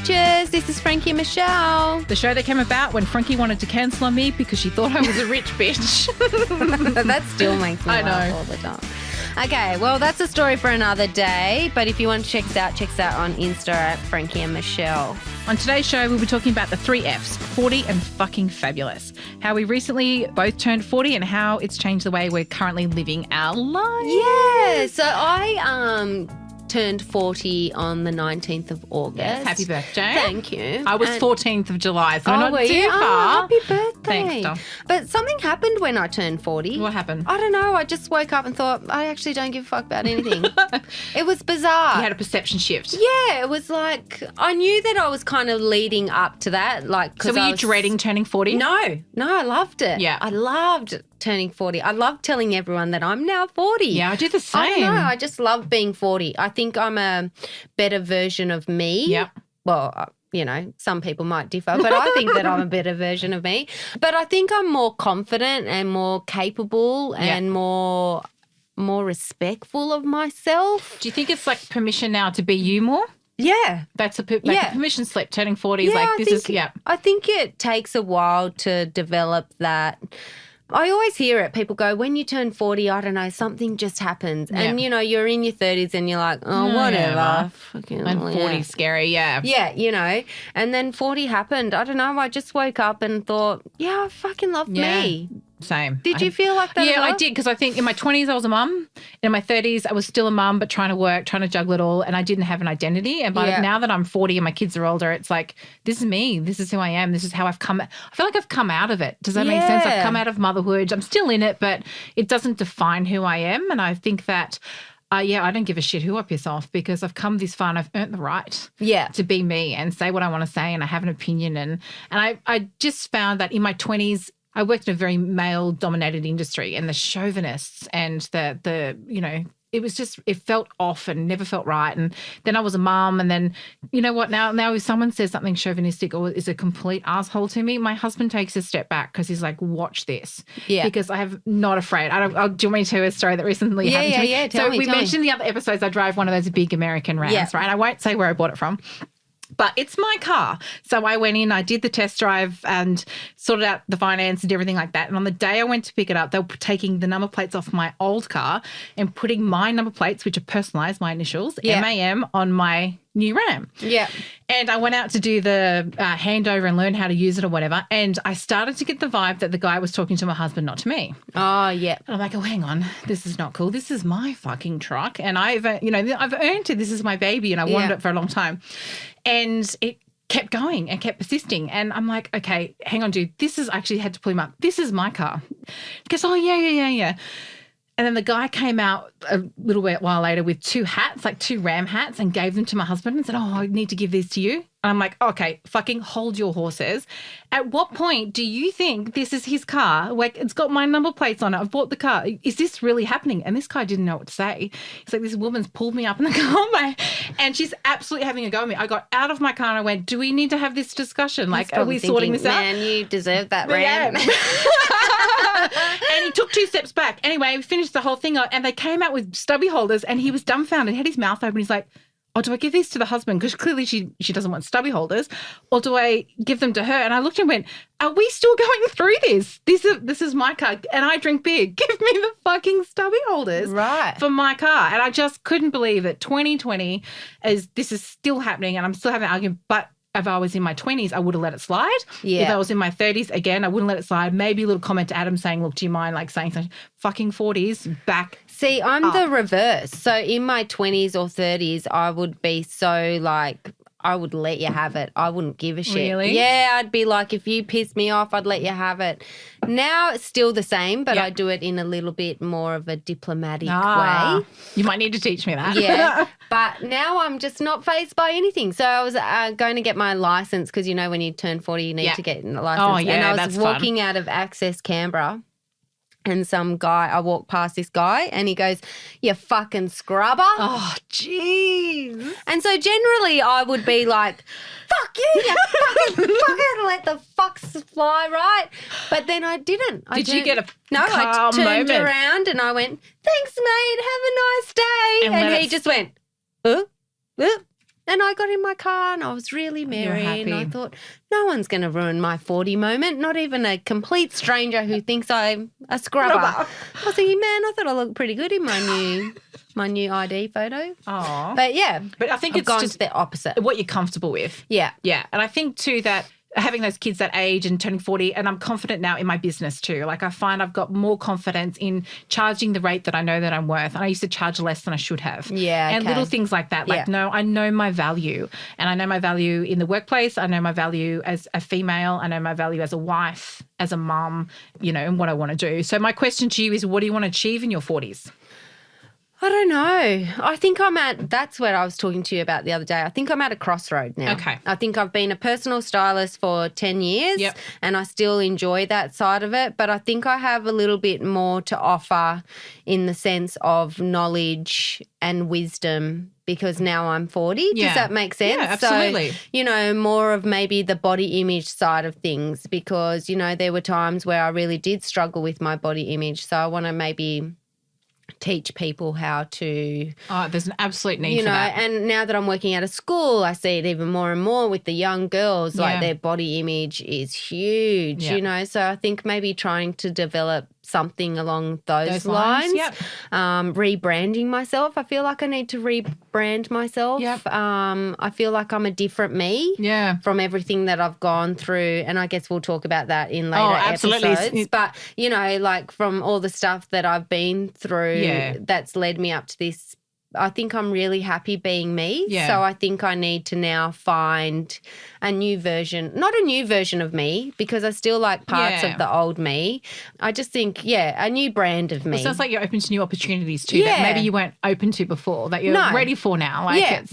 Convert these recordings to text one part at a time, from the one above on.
bitches. This is Frankie and Michelle. The show that came about when Frankie wanted to cancel on me because she thought I was a rich bitch. That still makes me laugh all the time. Okay, well, that's a story for another day. But if you want to check us out on Insta at Frankie and Michelle. On today's show, we'll be talking about the 3 Fs, 40 and fucking fabulous. How we recently both turned 40 and how it's changed the way we're currently living our lives. Yeah, so I turned 40 on the 19th of August. Yes, happy birthday. Thank you. I was 14th of July, so not were too you? far. Oh, happy birthday. Thanks, Dom. But something happened when I turned 40. What happened? I don't know. I just woke up and thought, I actually don't give a fuck about anything. It was bizarre. You had a perception shift. Yeah, it was like, I knew that I was kind of leading up to that. So were you dreading turning 40? No, I loved it. Yeah. I loved turning 40. I love telling everyone that I'm now 40. Yeah, I do the same. I don't know. I just love being 40. I think I'm a better version of me. Yep. Well, you know, some people might differ, but I think that I'm a better version of me. But I think I'm more confident and more capable and more respectful of myself. Do you think it's like permission now to be you more? Yeah. That's a permission slip. Turning 40 is I think it takes a while to develop that. I always hear it. People go, when you turn 40, I don't know, something just happens. Yeah. And, you know, you're in your 30s and you're like, oh, whatever. And 40's scary, yeah. Yeah, you know. And then 40 happened. I don't know. I just woke up and thought, yeah, I fucking love me. Same. Did you feel like that? Yeah, as well? I did, because I think in my 20s I was a mum. In my 30s I was still a mum but trying to work, trying to juggle it all, and I didn't have an identity. And now that I'm 40 and my kids are older, it's like, this is me. This is who I am. This is how I've come. I feel like I've come out of it. Does that make sense? I've come out of motherhood. I'm still in it, but it doesn't define who I am. And I think that I don't give a shit who I piss off, because I've come this far and I've earned the right to be me and say what I want to say, and I have an opinion. And I just found that in my 20s, I worked in a very male-dominated industry, and the chauvinists and the you know, it felt off and never felt right. And then I was a mum, and then, you know what, now if someone says something chauvinistic or is a complete asshole to me, my husband takes a step back because he's like, watch this. Yeah. Because I have not afraid. Do you want me to tell you a story that recently happened to me? Yeah, So we mentioned in the other episodes I drive one of those big American Rams, right? I won't say where I bought it from. But it's my car. So I went in, I did the test drive and sorted out the finance and everything like that. And on the day I went to pick it up, they were taking the number plates off my old car and putting my number plates, which are personalised, my initials, MAM, on my new Ram. Yeah. And I went out to do the handover and learn how to use it or whatever. And I started to get the vibe that the guy was talking to my husband, not to me. Oh, yeah. And I'm like, oh, hang on. This is not cool. This is my fucking truck. And I've earned it. This is my baby, and I wanted it for a long time. And it kept going and kept persisting. And I'm like, okay, hang on, dude. This is, I actually had to pull him up. This is my car. He goes, oh, yeah. And then the guy came out a little while later with 2 hats, like 2 Ram hats, and gave them to my husband and said, oh, I need to give these to you. And I'm like, okay, fucking hold your horses. At what point do you think this is his car? Like, it's got my number plates on it. I've bought the car. Is this really happening? And this guy didn't know what to say. He's like, this woman's pulled me up in the car, and she's absolutely having a go at me. I got out of my car and I went, do we need to have this discussion? Like, are we sorting this out? Man, you deserve that, Ram. And he took 2 steps back. Anyway, we finished the whole thing and they came out with stubby holders, and he was dumbfounded. He had his mouth open. He's like, oh, do I give these to the husband? Because clearly she doesn't want stubby holders. Or do I give them to her? And I looked and went, are we still going through this? This is my car and I drink beer. Give me the fucking stubby holders for my car. And I just couldn't believe that 2020 this is still happening, and I'm still having an argument. But if I was in my 20s, I would have let it slide. Yeah. If I was in my 30s, again, I wouldn't let it slide. Maybe a little comment to Adam saying, look, do you mind like saying something? Fucking 40s, back. See, I'm the reverse. So in my 20s or 30s, I would be so like, I would let you have it. I wouldn't give a shit. Really? Yeah, I'd be like, if you piss me off, I'd let you have it. Now it's still the same, but I do it in a little bit more of a diplomatic way. You might need to teach me that. Yeah, but now I'm just not fazed by anything. So I was going to get my license because, you know, when you turn 40, you need to get a license. Oh, yeah, and I was walking out of Access Canberra. And I walked past this guy and he goes, you fucking scrubber. Oh, jeez. And so generally I would be like, fuck you fucking let the fucks fly, right? But then I didn't. Did you get a I turned moment? Around and I went, thanks, mate, have a nice day. And he just went, And I got in my car and I was really merry and I thought, no one's going to ruin my 40 moment, not even a complete stranger who thinks I'm a scrubber. I was thinking, man, I thought I looked pretty good in my new ID photo. Oh. But yeah. But I think I've it's gone just to the opposite. What you're comfortable with. Yeah. Yeah. And I think too that having those kids that age and turning 40, and I'm confident now in my business too. Like I find I've got more confidence in charging the rate that I know that I'm worth. And I used to charge less than I should have. Yeah. And little things like that. Like, no, I know my value. And I know my value in the workplace. I know my value as a female. I know my value as a wife, as a mum, you know, and what I want to do. So my question to you is, what do you want to achieve in your 40s? I don't know. I think that's what I was talking to you about the other day. I think I'm at a crossroad now. Okay. I think I've been a personal stylist for 10 years and I still enjoy that side of it, but I think I have a little bit more to offer in the sense of knowledge and wisdom because now I'm 40. Yeah. Does that make sense? Yeah, absolutely. So, you know, more of maybe the body image side of things because, you know, there were times where I really did struggle with my body image. So I want to maybe teach people how to... Oh, there's an absolute need for that. And now that I'm working at a school, I see it even more and more with the young girls, like their body image is huge, you know. So I think maybe trying to develop something along those lines. Rebranding myself. I feel like I need to rebrand myself. I feel like I'm a different me from everything that I've gone through, and I guess we'll talk about that in later episodes. But, you know, like from all the stuff that I've been through that's led me up to this, I think I'm really happy being me. So I think I need to now find a new version, not a new version of me because I still like parts of the old me. I just think, a new brand of me. It sounds like you're open to new opportunities too that maybe you weren't open to before that you're ready for now. Like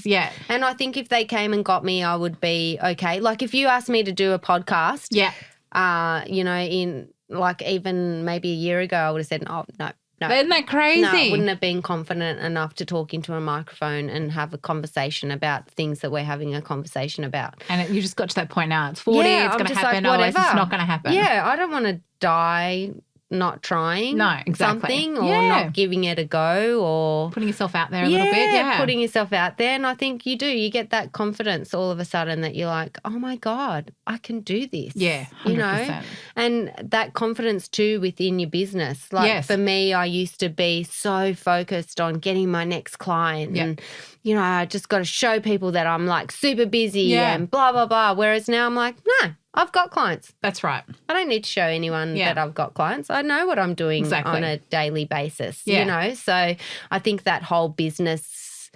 And I think if they came and got me, I would be okay. Like if you asked me to do a podcast, you know, in like even maybe a year ago, I would have said, oh, no. No. Isn't that crazy? No, I wouldn't have been confident enough to talk into a microphone and have a conversation about things that we're having a conversation about. And you just got to that point now. It's 40, it's going to happen. Like, it's not going to happen. Yeah, I don't want to die not trying something or not giving it a go or putting yourself out there a little bit. Yeah, putting yourself out there. And I think you do. You get that confidence all of a sudden that you're like, oh my God, I can do this. Yeah, 100%. You know, and that confidence too within your business. Like for me, I used to be so focused on getting my next client and, you know, I just got to show people that I'm like super busy and blah, blah, blah. Whereas now I'm like, no, I've got clients. That's right. I don't need to show anyone that I've got clients. I know what I'm doing on a daily basis, you know. So I think that whole business,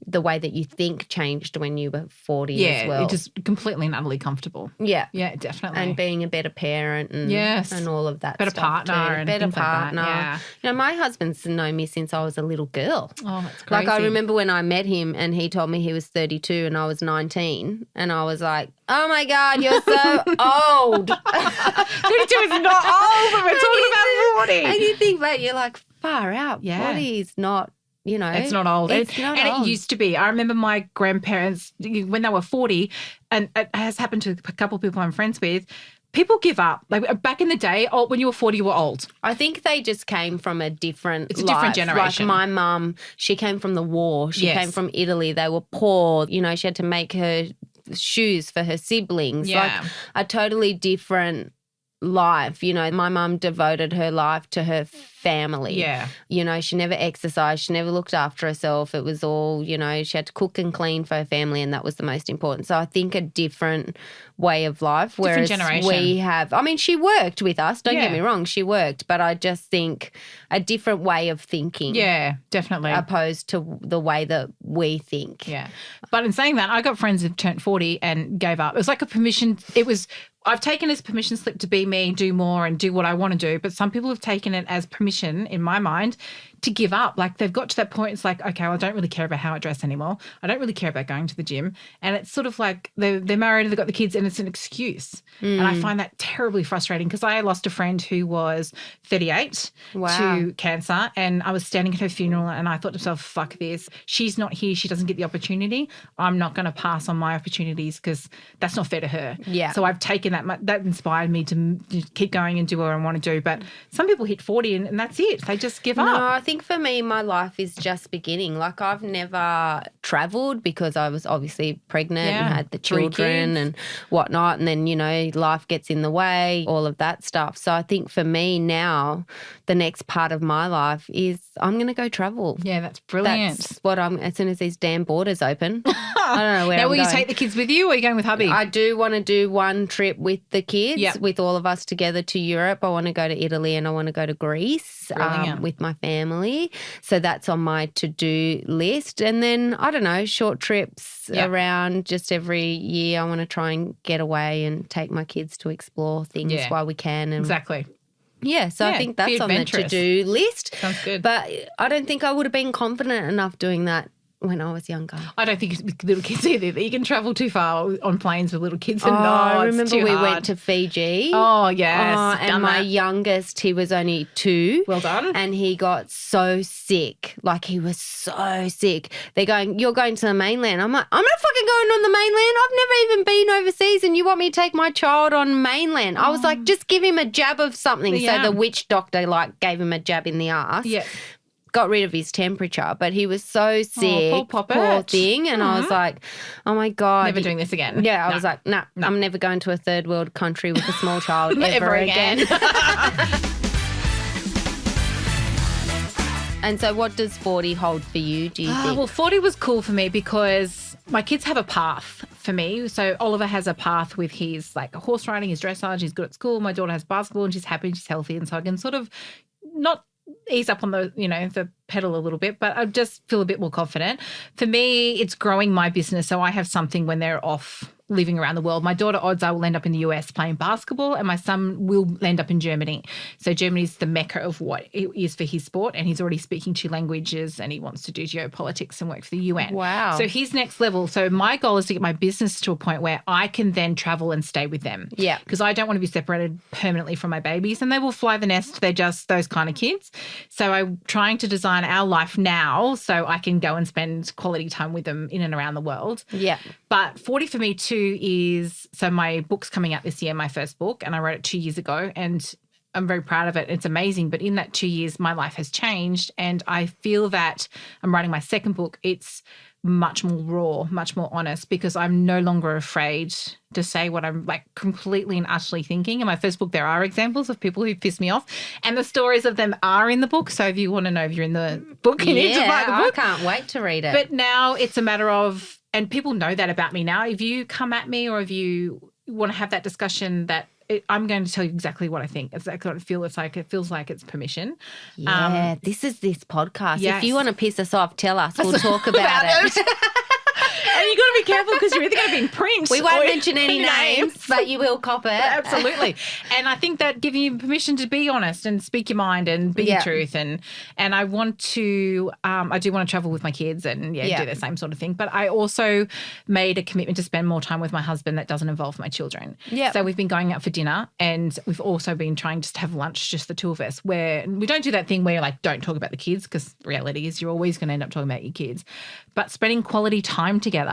the way that you think changed when you were 40 as well. Yeah, just completely and utterly comfortable. Yeah. Yeah, definitely. And being a better parent and all of that better stuff partner too. and better things partner. Like that. You know, my husband's known me since I was a little girl. Oh, that's crazy. Like I remember when I met him and he told me he was 32 and I was 19 and I was like, oh my God, you're so old. 32 is not old, but we're talking about 40. And you think, mate, you're like, far out. 40 is not, you know. It's not old. It's not old. It used to be. I remember my grandparents, when they were 40, and it has happened to a couple of people I'm friends with, people give up. Like back in the day, when you were 40, you were old. I think they just came from a different It's a different generation. Like my mum, she came from the war. She came from Italy. They were poor. You know, she had to make her shoes for her siblings. Like a totally different life. You know, my mum devoted her life to her family. Yeah. You know, she never exercised. She never looked after herself. It was all, you know, she had to cook and clean for her family and that was the most important. So I think a different way of life. Whereas we have, I mean, she worked with us. Don't get me wrong. She worked. But I just think a different way of thinking. Yeah, definitely. Opposed to the way that we think. Yeah. But in saying that, I got friends who turned 40 and gave up. It was like a permission. I've taken it as permission slip to be me, do more and do what I want to do. But some people have taken it as permission, in my mind, to give up. Like they've got to that point, it's like, okay, well, I don't really care about how I dress anymore. I don't really care about going to the gym. And it's sort of like they're married, they've got the kids and it's an excuse. And I find that terribly frustrating because I lost a friend who was 38 to cancer and I was standing at her funeral and I thought to myself, fuck this. She's not here. She doesn't get the opportunity. I'm not going to pass on my opportunities because that's not fair to her. Yeah. So I've taken that inspired me to keep going and do what I want to do. But some people hit 40 and that's it. They just give up. No, I think for me, my life is just beginning. Like I've never travelled because I was obviously pregnant and had the children and whatnot. And then, life gets in the way, all of that stuff. So I think for me now, the next part of my life is I'm going to go travel. Yeah, that's brilliant. That's what as soon as these damn borders open. I don't know where now, I'm will going. you take the kids with you or are you going with hubby? I do want to do one trip with the kids, with all of us together to Europe. I want to go to Italy and I want to go to Greece with my family. So that's on my to-do list. And then, I don't know, short trips around just every year. I want to try and get away and take my kids to explore things while we can. And exactly. Yeah, so I think that's on the to-do list. Sounds good. But I don't think I would have been confident enough doing that when I was younger. I don't think it's with little kids either. You can travel too far on planes with little kids. And I remember we hard. went to Fiji. Oh, yes. And my youngest, he was only 2. Well done. And he got so sick. Like he was so sick. They're going, you're going to the mainland. I'm like, I'm not fucking going on the mainland. I've never even been overseas and you want me to take my child on mainland. I was like, just give him a jab of something. Yeah. So the witch doctor gave him a jab in the ass. Yeah. Got rid of his temperature, but he was so sick, poor thing. And I was like, oh my God. Never doing this again. Yeah, I was like, no, I'm never going to a third world country with a small child ever again. And so what does 40 hold for you, do you think? Well, 40 was cool for me because my kids have a path for me. So Oliver has a path with his horse riding, his dressage, he's good at school. My daughter has basketball and she's happy, she's healthy. And so I can sort of not ease up on the, the pedal a little bit, but I just feel a bit more confident. For me, it's growing my business. So I have something when they're off living around the world. My daughter, odds are, will end up in the US playing basketball and my son will end up in Germany. So Germany's the mecca of what it is for his sport and he's already speaking 2 languages and he wants to do geopolitics and work for the UN. Wow. So he's next level. So my goal is to get my business to a point where I can then travel and stay with them. Yeah. Because I don't want to be separated permanently from my babies and they will fly the nest. They're just those kind of kids. So I'm trying to design our life now so I can go and spend quality time with them in and around the world. Yeah. But 40 for me too is, so my book's coming out this year, my first book, and I wrote it 2 years ago and I'm very proud of it. It's amazing. But in that 2 years, my life has changed and I feel that I'm writing my second book. It's much more raw, much more honest because I'm no longer afraid to say what I'm completely and utterly thinking. In my first book, there are examples of people who piss me off and the stories of them are in the book. So if you want to know if you're in the book, you need to buy the book. I can't wait to read it. But now it's a matter of, and people know that about me now, if you come at me or if you want to have that discussion I'm going to tell you exactly what I think. It's exactly what I feel. It feels like it's permission. Yeah, this is this podcast. Yes. If you want to piss us off, tell us. We'll talk about it. And you got to be careful because you're either going to be in print. We won't mention any names, but you will cop it. Absolutely. And I think that giving you permission to be honest and speak your mind and be your truth. And I want to, I do want to travel with my kids and do the same sort of thing. But I also made a commitment to spend more time with my husband that doesn't involve my children. Yeah. So we've been going out for dinner and we've also been trying just to have lunch, just the 2 of us, where we don't do that thing where you're don't talk about the kids because the reality is you're always going to end up talking about your kids. But spending quality time together,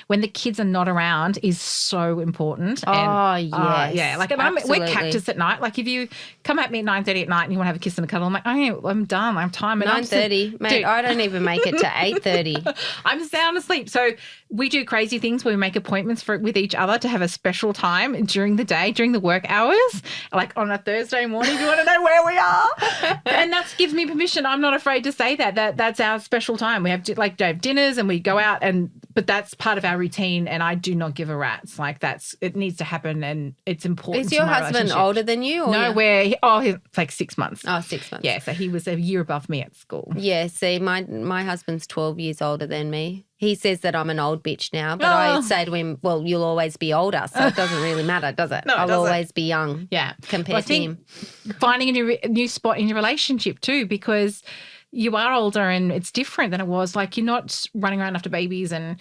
when the kids are not around is so important. And, we're cactus at night. If you come at me at 9:30 at night and you want to have a kiss and a cuddle, I'm like, I'm done. I'm tired. 9:30, mate. Dude. I don't even make it to 8:30. I'm sound asleep. So we do crazy things where we make appointments with each other to have a special time during the day, during the work hours, on a Thursday morning. You want to know where we are? And that gives me permission. I'm not afraid to say that's our special time. We have dinners and we go out but that's part of our routine and I do not give a rat's. It needs to happen and it's important. Is your husband older than you? No, he's 6 months. Oh, 6 months. Yeah, so he was a year above me at school. Yeah, see, my husband's 12 years older than me. He says that I'm an old bitch now, but I say to him, well, you'll always be older, so it doesn't really matter, does it? No, I'll always be young compared to him. Finding a new spot in your relationship too, because you are older and it's different than it was. You're not running around after babies and,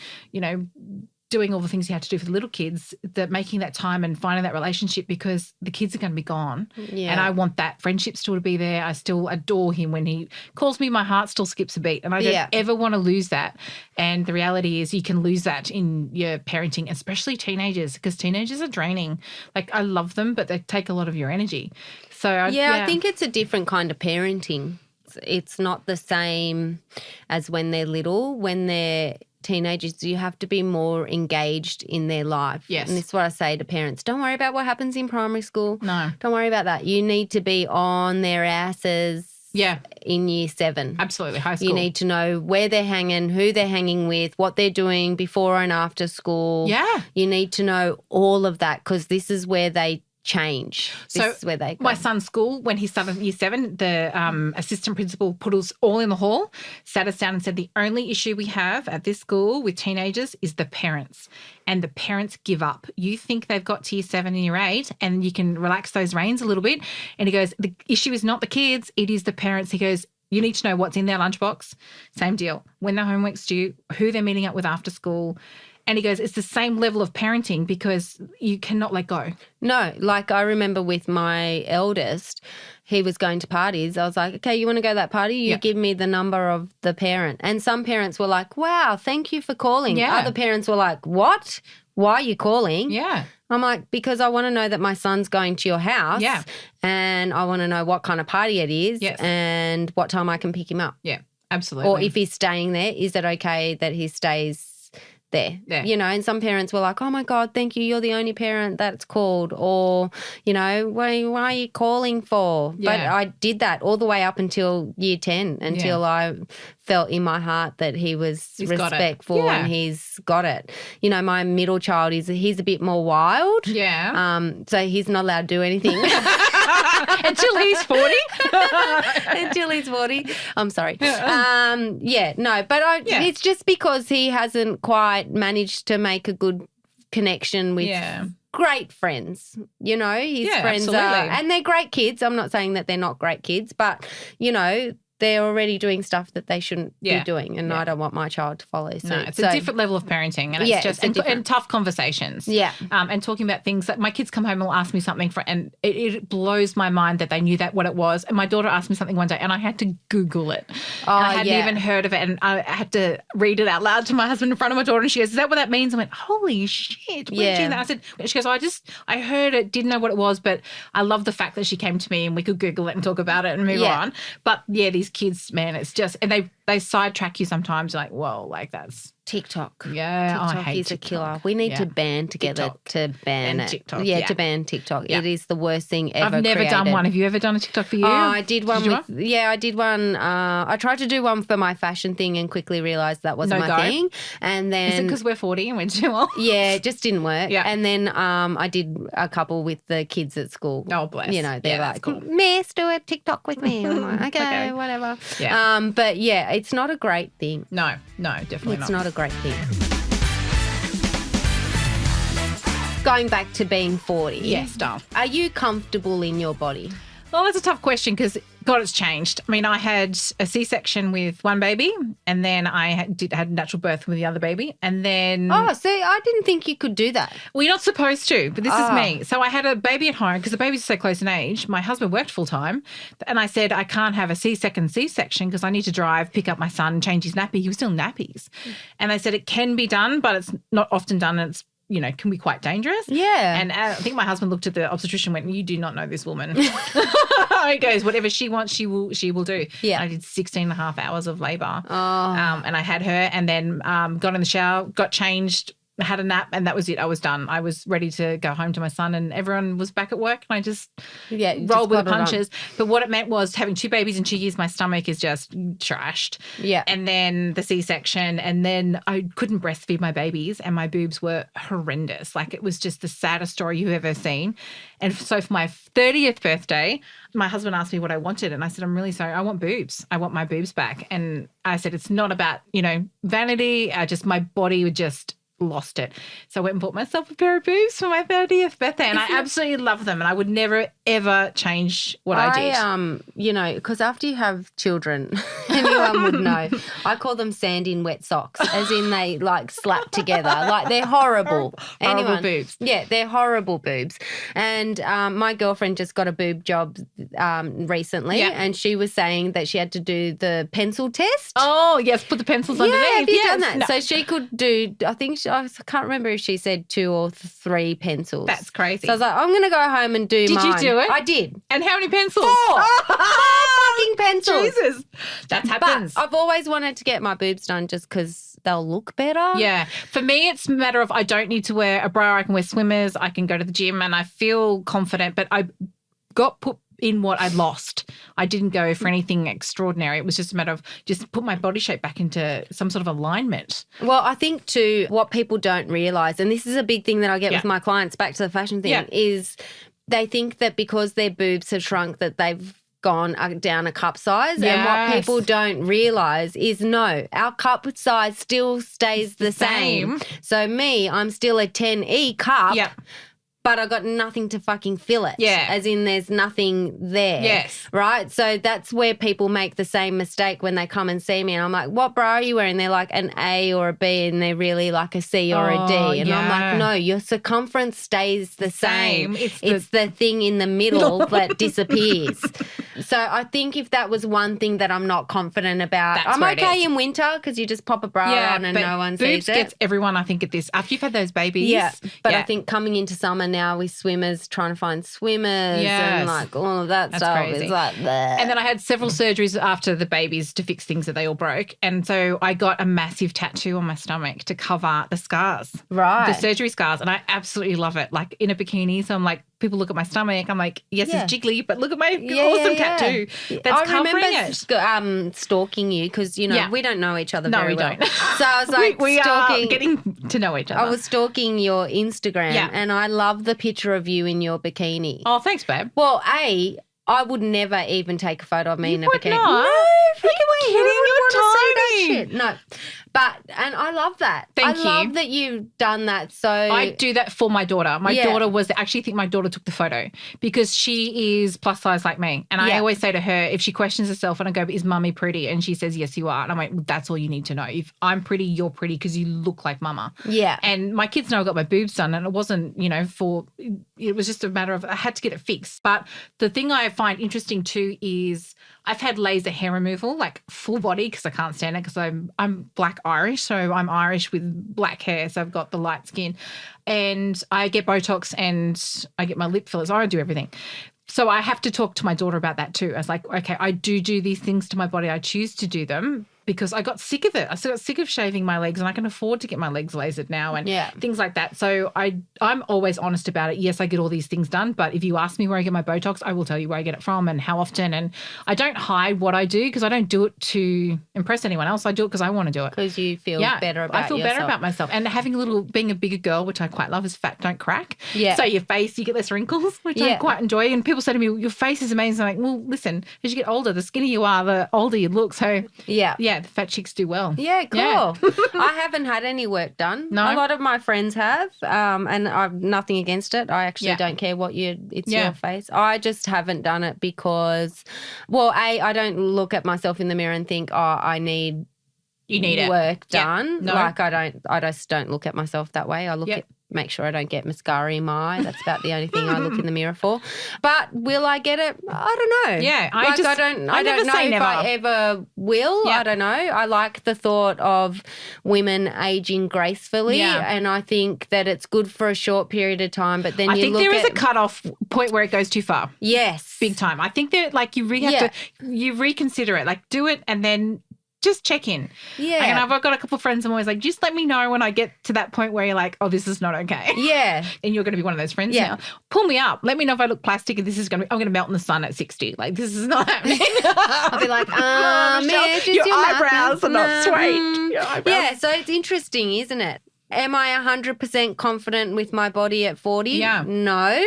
doing all the things you have to do for the little kids, that making that time and finding that relationship, because the kids are going to be gone. Yeah. And I want that friendship still to be there. I still adore him. When he calls me, my heart still skips a beat. And I don't ever want to lose that. And the reality is you can lose that in your parenting, especially teenagers, because teenagers are draining. Like, I love them, but they take a lot of your energy. So I think it's a different kind of parenting. It's not the same as when they're little. When they're teenagers, you have to be more engaged in their life. Yes. And this is what I say to parents. Don't worry about what happens in primary school. No. Don't worry about that. You need to be on their asses in year 7. Absolutely. High school. You need to know where they're hanging, who they're hanging with, what they're doing before and after school. Yeah. You need to know all of that, because this is where they change. This is where they go. My son's school, when he started year 7, the assistant principal put us all in the hall, sat us down and said, the only issue we have at this school with teenagers is the parents. And the parents give up. You think they've got to year 7 and year 8 and you can relax those reins a little bit. And he goes, the issue is not the kids, it is the parents. He goes, you need to know what's in their lunchbox. Same deal. When their homework's due, who they're meeting up with after school. And he goes, it's the same level of parenting, because you cannot let go. No, like I remember with my eldest, he was going to parties. I was like, okay, you want to go to that party? You give me the number of the parent. And some parents were like, wow, thank you for calling. Yeah. Other parents were like, what? Why are you calling? Yeah. I'm like, because I want to know that my son's going to your house. Yeah. And I want to know what kind of party it is. Yes. And what time I can pick him up. Yeah, absolutely. Or if he's staying there, is it okay that he stays there? Yeah. You know, and some parents were like, oh my God, thank you, you're the only parent that's called. Or, you know, why are you calling for? Yeah. But I did that all the way up until year 10, until I felt in my heart that he was respectful and he's got it. You know, my middle child, he's a bit more wild. Yeah. So he's not allowed to do anything. Until he's 40. Until he's 40. I'm sorry. It's just because he hasn't quite managed to make a good connection with great friends. You know, his friends absolutely. and they're great kids. I'm not saying that they're not great kids, but, you know, they're already doing stuff that they shouldn't be doing, and I don't want my child to follow suit. No, it's a different level of parenting, and it's just and tough conversations. Yeah. And talking about things that my kids come home and will ask me something and it blows my mind that they knew that what it was. And my daughter asked me something one day and I had to Google it. Oh, and I hadn't even heard of it, and I had to read it out loud to my husband in front of my daughter, and she goes, is that what that means? I went, holy shit. What did you know? I said, she goes, I heard it, didn't know what it was, but I love the fact that she came to me and we could Google it and talk about it and move on. But these kids, man, it's just, and they sidetrack you sometimes. You're like, whoa, like that's TikTok. Yeah, TikTok I hate is TikTok. a killer. We need to band together TikTok. to ban And it. TikTok, to ban TikTok. Yeah. It is the worst thing ever. I've never created. done one. Have you ever done a TikTok for you? I did one Did with, I did one. I tried to do one for my fashion thing and quickly realised that wasn't my thing. And then is it because we're 40 and we're too old? Yeah, it just didn't work. Yeah. And then I did a couple with the kids at school. Oh, bless. You know, they're Yeah, like, that's cool. Miss, do a TikTok with me. I'm like, okay, whatever. Yeah. But yeah, it's not a great thing. No, definitely It's not a great thing. Going back to being 40. Yes, doll. Are you comfortable in your body? Well, that's a tough question because, God, it's changed. I mean, I had a C-section with one baby, and then I had natural birth with the other baby, and then... Oh, see, I didn't think you could do that. Well, you're not supposed to, but this is me. So I had a baby at home because the baby's so close in age. My husband worked full-time, and I said, I can't have a C-section because I need to drive, pick up my son, change his nappy. He was still nappies. And they said it can be done, but it's not often done, and it's can be quite dangerous. Yeah. And I think my husband looked at the obstetrician and went, you do not know this woman. He goes, whatever she wants, she will do. Yeah. And I did 16 and a half hours of labour. Oh. And I had her and then got in the shower, got changed, had a nap, and that was it. I was done. I was ready to go home to my son, and everyone was back at work, and I just rolled with the punches. But what it meant was having 2 babies in 2 years, my stomach is just trashed. Yeah. And then the C-section, and then I couldn't breastfeed my babies, and my boobs were horrendous. Like, it was just the saddest story you've ever seen. And so for my 30th birthday, my husband asked me what I wanted, and I said, I'm really sorry, I want boobs. I want my boobs back. And I said, it's not about, vanity. My body would just lost it. So I went and bought myself a pair of boobs for my 30th birthday, and I absolutely love them, and I would never, ever change what I did. You know, because after you have children, anyone would know, I call them sand in wet socks, as in they like slap together. Like they're horrible. Horrible boobs. Yeah, they're horrible boobs. And my girlfriend just got a boob job recently, and she was saying that she had to do the pencil test. Oh, yes, put the pencils underneath. Have you done that? No. So she could do, I can't remember if she said 2 or 3 pencils. That's crazy. So I was like, I'm going to go home and do mine. Did you do it? I did. And how many pencils? 4. 4 fucking pencils. Jesus. That happens. But I've always wanted to get my boobs done just because they'll look better. Yeah. For me, it's a matter of I don't need to wear a bra. I can wear swimmers. I can go to the gym and I feel confident. But I got put in what I lost. I didn't go for anything extraordinary. It was just a matter of just put my body shape back into some sort of alignment. Well, I think too, what people don't realise, and this is a big thing that I get with my clients, back to the fashion thing, is they think that because their boobs have shrunk that they've gone down a cup size. And what people don't realise is no, our cup size still stays the same. So I'm still a 10E cup. Yep. But I got nothing to fucking fill it. Yeah. As in there's nothing there. Yes. Right? So that's where people make the same mistake when they come and see me and I'm like, what bra are you wearing? They're like an A or a B and they're really like a C or a D. And I'm like, no, your circumference stays the same. It's the thing in the middle that disappears. So I think if that was one thing that I'm not confident about, I'm okay in winter because you just pop a bra on and no one sees it. Boobs gets everyone, I think, at this. After you've had those babies. Yeah. But I think coming into summer now with swimmers, trying to find swimmers and like all of that stuff. Crazy. It's like bleh. And then I had several surgeries after the babies to fix things that they all broke. And so I got a massive tattoo on my stomach to cover the scars. Right. The surgery scars. And I absolutely love it. Like in a bikini. So I'm like, people look at my stomach. I'm like, yes, it's jiggly, but look at my awesome tattoo. That's covering it. I remember stalking you because, you know, we don't know each other very well. No, we don't. So I was like we stalking. are getting to know each other. I was stalking your Instagram and I love the picture of you in your bikini. Oh, thanks, babe. Well, I would never even take a photo of me in a bikini. Not? No, kidding? You're tiny. No. And I love that. Thank you. I love that you've done that. So I do that for my daughter. My daughter I actually think my daughter took the photo because she is plus size like me. And I always say to her, if she questions herself and I go, is mummy pretty? And she says, yes, you are. And I'm like, well, that's all you need to know. If I'm pretty, you're pretty because you look like mama. Yeah. And my kids know I got my boobs done and it wasn't, it was just a matter of I had to get it fixed. But the thing I find interesting too is I've had laser hair removal, like full body because I can't stand it because I'm black Irish. So I'm Irish with black hair. So I've got the light skin and I get Botox and I get my lip fillers. I do everything. So I have to talk to my daughter about that too. I was like, okay, I do these things to my body. I choose to do them because I got sick of it. I got sick of shaving my legs and I can afford to get my legs lasered now and things like that. So I'm always honest about it. Yes, I get all these things done, but if you ask me where I get my Botox, I will tell you where I get it from and how often. And I don't hide what I do because I don't do it to impress anyone else. I do it because I want to do it. Because you feel better about yourself. I feel better about myself. And being a bigger girl, which I quite love, is fat don't crack. Yeah. So your face, you get less wrinkles, which I quite enjoy. And people say to me, your face is amazing. I'm like, well, listen, as you get older, the skinnier you are, the older you look. So the fat chicks do well. Yeah, cool. Yeah. I haven't had any work done. No. A lot of my friends have, and I've nothing against it. I actually don't care what it's your face. I just haven't done it because, I don't look at myself in the mirror and think, I need work done. No. Like I just don't look at myself that way. I look at make sure I don't get mascara in my eye. That's about the only thing I look in the mirror for. But will I get it? I don't know. Yeah, I don't know if I ever will. Yeah. I don't know. I like the thought of women aging gracefully, and I think that it's good for a short period of time. But then I think there is a cutoff point where it goes too far. Yes, big time. I think that you really have to reconsider it. Like do it and then just check in. Yeah. And I've got a couple of friends I'm always like, just let me know when I get to that point where you're like, oh, this is not okay. Yeah. And you're going to be one of those friends now. Pull me up. Let me know if I look plastic and I'm going to melt in the sun at 60. Like, this is not happening. I'll be like, man, your eyebrows are not straight. Yeah, so it's interesting, isn't it? Am I 100% confident with my body at 40? Yeah. No.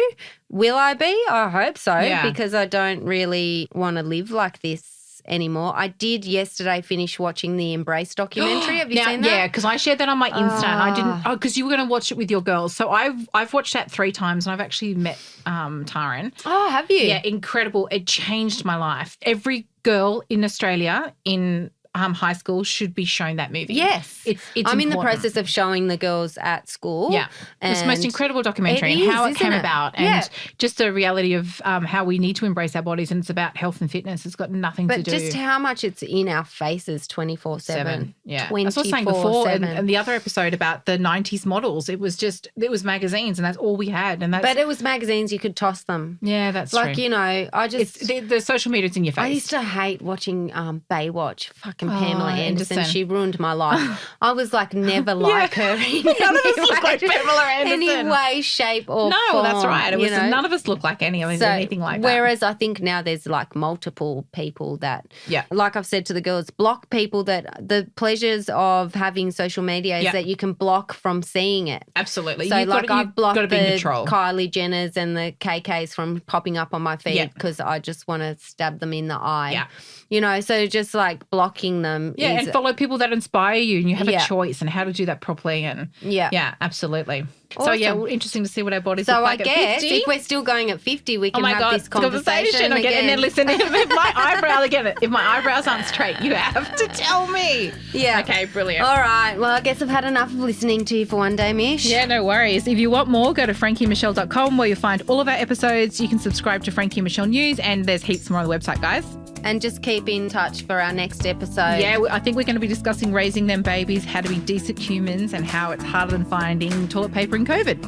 Will I be? I hope so because I don't really want to live like this anymore. I did yesterday finish watching the Embrace documentary. Have you seen that? Yeah, because I shared that on my Insta. And I didn't, because you were going to watch it with your girls. So I've watched that 3 times and I've actually met Taran. Oh, have you? Yeah, incredible. It changed my life. Every girl in Australia in high school should be shown that movie. Yes. It's I'm in the important. process of showing the girls at school. Yeah. It's the most incredible documentary and how it came about and just the reality of how we need to embrace our bodies, and it's about health and fitness. It's got nothing to do. But just how much it's in our faces 24/7. Yeah. That's what I was saying before. And the other episode about the 90s models, it was magazines and that's all we had. But it was magazines, you could toss them. Yeah, that's like, true. you know, the social media's in your face. I used to hate watching Baywatch. Fucking Pamela Anderson. She ruined my life. I was like never like her in None of us look like Pamela Anderson. any way, shape or No, form, that's right. It was know? None of us look like anything like that. Whereas I think now there's like multiple people that, like I've said to the girls, block people that the pleasures of having social media is that you can block from seeing it. Absolutely. So I've blocked the control. Kylie Jenners and the KKs from popping up on my feed because I just want to stab them in the eye. Yeah. You know, so just like blocking them. Yeah, and follow people that inspire you and you have a choice and how to do that properly. And yeah, absolutely. Awesome. So, yeah, interesting to see what our bodies so look like I guess at 50. if we're still going at 50, we can have this conversation again. again. And then listen, if my eyebrows aren't straight, you have to tell me. Yeah. Okay, brilliant. All right. Well, I guess I've had enough of listening to you for one day, Mish. Yeah, no worries. If you want more, go to frankiemichelle.com where you'll find all of our episodes. You can subscribe to Frankie and Michelle News and there's heaps more on the website, guys. And just keep in touch for our next episode. Yeah, I think we're going to be discussing raising them babies, how to be decent humans and how it's harder than finding toilet paper in COVID.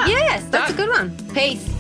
Yes, that's a good one. Peace.